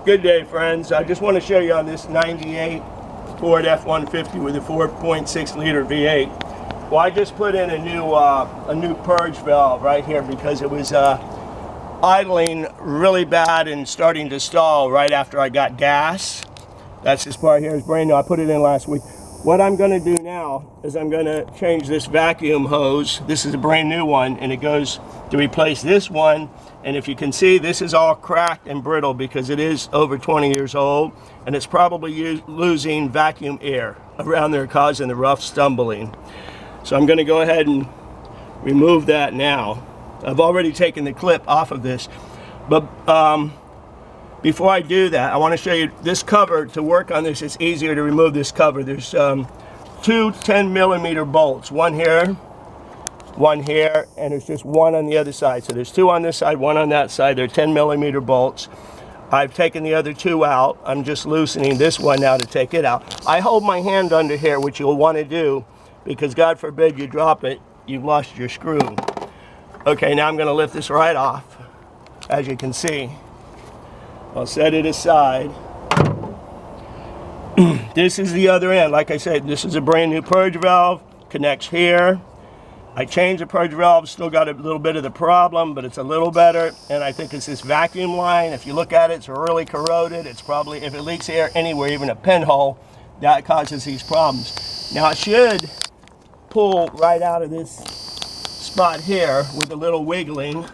Good day, friends. I just want to show you on this 98 Ford F-150 with a 4.6 liter V8. Well, I just put in a new purge valve right here because it was idling really bad and starting to stall right after I got gas. That's this part here is brand new. I put it in last week. What I'm going to do now is I'm going to change this vacuum hose. This is a brand new one, and it goes to replace this one. And if you can see, this is all cracked and brittle because it is over 20 years old, and it's probably losing vacuum air around there, causing the rough stumbling. So I'm going to go ahead and remove that now. I've already taken the clip off of this, but before I do that, I want to show you this cover. To work on this, it's easier to remove this cover. There's two 10-millimeter bolts, one here, and there's just one on the other side. So there's two on this side, one on that side. They're 10-millimeter bolts. I've taken the other two out. I'm just loosening this one now to take it out. I hold my hand under here, which you'll want to do, because God forbid you drop it, you've lost your screw. Okay, now I'm going to lift this right off, as you can see. I'll set it aside. This is the other end. Like I said, this is a brand new purge valve. Connects here. I changed the purge valve. Still got a little bit of the problem, but it's a little better. And I think it's this vacuum line. If you look at it, it's really corroded. It's probably, if it leaks air anywhere, even a pinhole, that causes these problems. Now it should pull right out of this spot here with a little wiggling.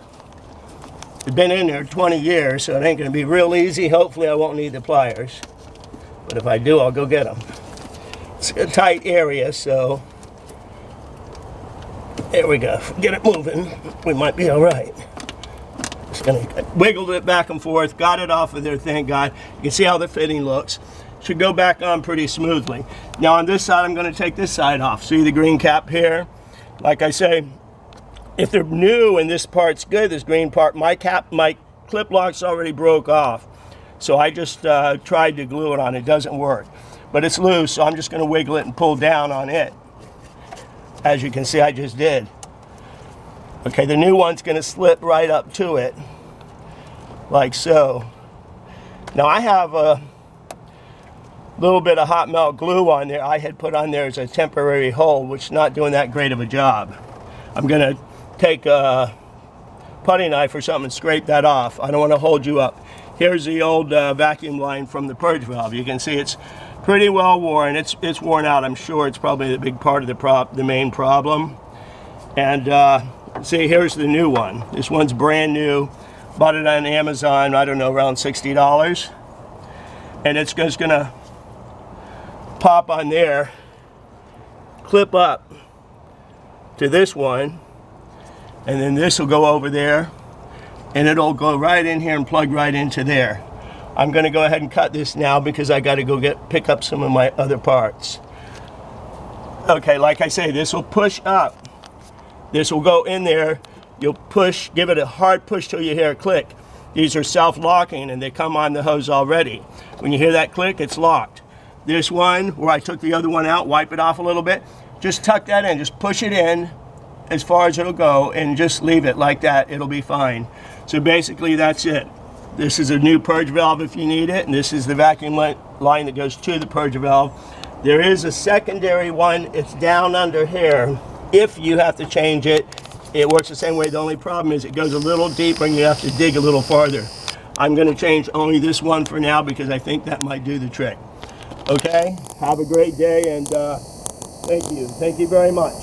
It's been in there 20 years, so it ain't going to be real easy. Hopefully I won't need the pliers. But if I do, I'll go get them. It's a tight area, so there we go. Get it moving. We might be all right. Just going to wiggle it back and forth. Got it off of there, thank God. You can see how the fitting looks. Should go back on pretty smoothly. Now on this side, I'm going to take this side off. See the green cap here? Like I say, if they're new and this part's good, this green part, my clip lock's already broke off. So I just tried to glue it on. It doesn't work. But it's loose, so I'm just going to wiggle it and pull down on it. As you can see, I just did. Okay, the new one's going to slip right up to it, like so. Now I have a little bit of hot melt glue on there. I had put on there as a temporary hole, which is not doing that great of a job. I'm going to take a putty knife or something and scrape that off. I don't want to hold you up. Here's the old vacuum line from the purge valve. You can see it's pretty well worn. It's worn out. I'm sure it's probably the big part of the main problem. And see, here's the new one. This one's brand new. Bought it on Amazon, I don't know, around $60. And it's just gonna pop on there, clip up to this one, and then this will go over there, and it'll go right in here and plug right into there. I'm going to go ahead and cut this now because I got to go pick up some of my other parts. Okay, like I say, this will push up. This will go in there. You'll push, give it a hard push till you hear a click. These are self-locking and they come on the hose already. When you hear that click, it's locked. This one, where I took the other one out, wipe it off a little bit, just tuck that in, just push it in as far as it'll go and just leave it like that. It'll be fine. So basically that's it. This is a new purge valve if you need it, and this is the vacuum line that goes to the purge valve. There is a secondary one. It's down under here. If you have to change it, it works the same way. The only problem is it goes a little deeper and you have to dig a little farther. I'm going to change only this one for now because I think that might do the trick. Okay, have a great day, and thank you very much.